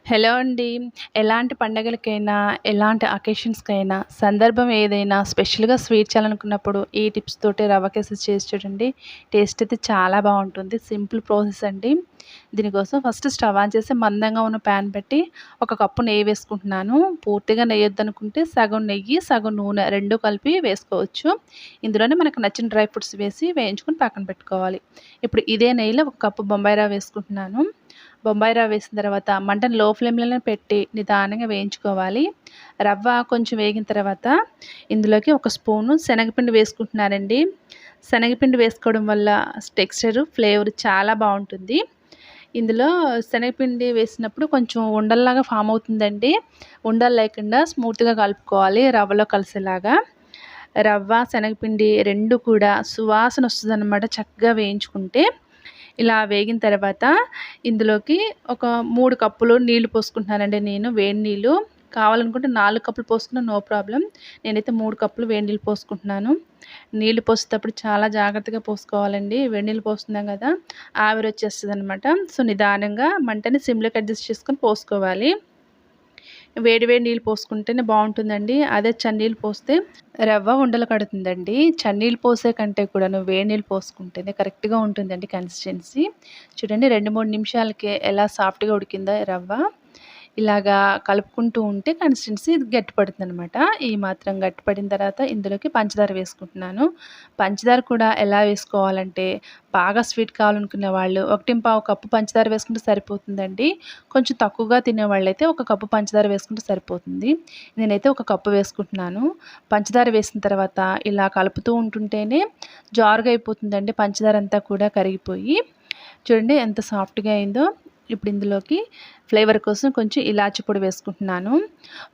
Hello అండి. ఎలాంటి పండగలకైనా, ఎలాంటి అకేషన్స్‌కైనా, సందర్భం ఏదైనా స్పెషల్‌గా స్వీట్ చేయాలనుకున్నప్పుడు ఈ టిప్స్ తోటి రవ్వ కేసరి చేసి చూడండి. టేస్ట్ అయితే చాలా బావుంటుంది. సింపుల్ ప్రాసెస్ అండి. దీనికోసం ఫస్ట్ స్టవ్ ఆన్ చేసి మందంగా ఉన్న ప్యాన్ పెట్టి ఒక కప్పు నెయ్యి వేసుకుంటున్నాను. పూర్తిగా నెయ్యొద్దనుకుంటే సగం నెయ్యి, సగం నూనె 2 కలిపి వేసుకోవచ్చు. ఇందులోనే మనకు నచ్చిన డ్రై ఫ్రూట్స్ వేసి వేయించుకొని పక్కన పెట్టుకోవాలి. ఇప్పుడు ఇదే నెయ్యిలో ఒక కప్పు బొంబాయి రవ్వ వేసుకుంటున్నాను. బొంబాయి రవ్వ వేసిన తర్వాత మంటను లో ఫ్లేమ్‌లోనే పెట్టి నిదానంగా వేయించుకోవాలి. రవ్వ కొంచెం వేగిన తర్వాత ఇందులోకి ఒక స్పూను శనగపిండి వేసుకుంటున్నానండి. శనగపిండి వేసుకోవడం వల్ల టెక్స్చరు, ఫ్లేవర్ చాలా బావుంటుంది. ఇందులో శనగపిండి వేసినప్పుడు కొంచెం ఉండల్లాగా ఫామ్ అవుతుందండి. ఉండలు లేకుండా స్మూత్‌గా కలుపుకోవాలి రవ్వలో కలిసేలాగా. రవ్వ, శనగపిండి 2 కూడా సువాసన వస్తదనమాట చక్కగా వేయించుకుంటే. ఇలా వేగిన తర్వాత ఇందులోకి ఒక 3 కప్పులు నీళ్లు పోసుకుంటున్నానండి నేను, వేడి నీళ్ళు. కావాలనుకుంటే 4 కప్పులు పోసుకున్నా నో ప్రాబ్లమ్. నేనైతే 3 కప్పులు వేడి నీళ్ళు పోసుకుంటున్నాను. నీళ్లు పోసేటప్పుడు చాలా జాగ్రత్తగా పోసుకోవాలండి. వేడి నీళ్ళు పోస్తున్నాం కదా! ఆవిరొచ్చేస్తదనమాట. సో, నిదానంగా మంటని సిమ్‌లోకి అడ్జస్ట్ చేసుకొని పోసుకోవాలి. వేడి వేడి నీళ్ళు పోసుకుంటేనే బావుంటుందండి. అదే చన్నీళ్ళు పోస్తే రవ్వ ఉండలు కడుతుందండి. చన్నీళ్ళు పోసే కంటే కూడాను వేడి నీళ్ళు పోసుకుంటేనే కరెక్ట్‌గా ఉంటుందండి కన్సిస్టెన్సీ. చూడండి 2, 3 నిమిషాలకే ఎలా సాఫ్ట్‌గా ఉడికిందో రవ్వ. ఇలాగా కలుపుకుంటూ ఉంటే కన్సిస్టెన్సీ గట్టిపడుతుందనమాట. ఈ మాత్రం గట్టిపడిన తర్వాత ఇందులోకి పంచదార వేసుకుంటున్నాను. పంచదార కూడా ఎలా వేసుకోవాలంటే బాగా స్వీట్ కావాలనుకునే వాళ్ళు 1 కప్పు పంచదార వేసుకుంటే సరిపోతుందండి. కొంచెం తక్కువగా తినేవాళ్ళైతే ఒక కప్పు పంచదార వేసుకుంటే సరిపోతుంది. నేనైతే ఒక కప్పు వేసుకుంటున్నాను. పంచదార వేసిన తర్వాత ఇలా కలుపుతూ ఉంటుంటేనే జారుగా అయిపోతుందండి పంచదార అంతా కూడా కరిగిపోయి. చూడండి ఎంత సాఫ్ట్‌గా అయిందో. ఇప్పుడు ఇందులోకి ఫ్లేవర్ కోసం కొంచెం ఇలాచి పొడి వేసుకుంటున్నాను.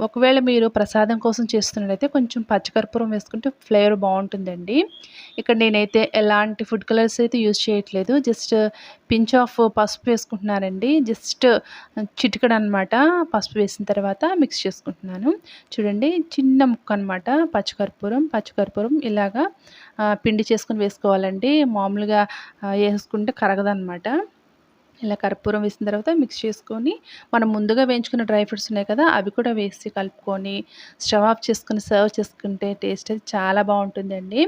ఒకవేళ మీరు ప్రసాదం కోసం చేస్తున్నట్టయితే కొంచెం పచ్చికర్పూరం వేసుకుంటే ఫ్లేవర్ బావుంటుందండి. ఇక్కడ నేనైతే ఎలాంటి ఫుడ్ కలర్స్ అయితే యూజ్ చేయట్లేదు. జస్ట్ పించ్ ఆఫ్ పసుపు వేసుకుంటున్నానండి. జస్ట్ చిటికెడనమాట పసుపు వేసిన తర్వాత మిక్స్ చేసుకుంటున్నాను. చూడండి చిన్న ముక్క అనమాట పచ్చికర్పూరం ఇలాగా పిండి చేసుకొని వేసుకోవాలండి. మామూలుగా ఏసుకుంటే కరగదనమాట. ఇలా కర్పూరం వేసిన తర్వాత మిక్స్ చేసుకొని, మనం ముందుగా వేయించుకున్న డ్రై ఫ్రూట్స్ ఉన్నాయి కదా! అవి కూడా వేసి కలుపుకొని, స్టవ్ ఆఫ్ చేసుకొని సర్వ్ చేసుకుంటే టేస్ట్ అయితే చాలా బావుంటుందండి.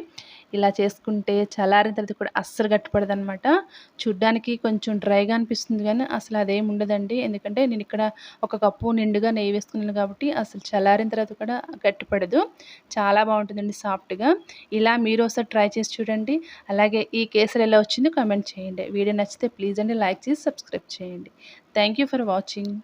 ఇలా చేసుకుంటే చల్లారిన తర్వాత కూడా అస్సలు గట్టిపడదనమాట. చూడ్డానికి కొంచెం డ్రైగా అనిపిస్తుంది గానీ, అసలు అదేం ఉండదండి. ఎందుకంటే నేనిక్కడ ఒక కప్పు నిండుగా నెయ్యి వేసుకున్నాను కాబట్టి, అసలు చల్లారిన తర్వాత కూడా గట్టిపడదు. చాలా బావుంటుందండి సాఫ్ట్‌గా. ఇలా మీరు ఒకసారి ట్రై చేసి చూడండి. అలాగే ఈ కేసరి ఎలా వచ్చిందో కామెంట్ చేయండి. వీడియో నచ్చితే ప్లీజ్ అండి లైక్ చేసి సబ్స్క్రైబ్ చేయండి. Thank you for watching.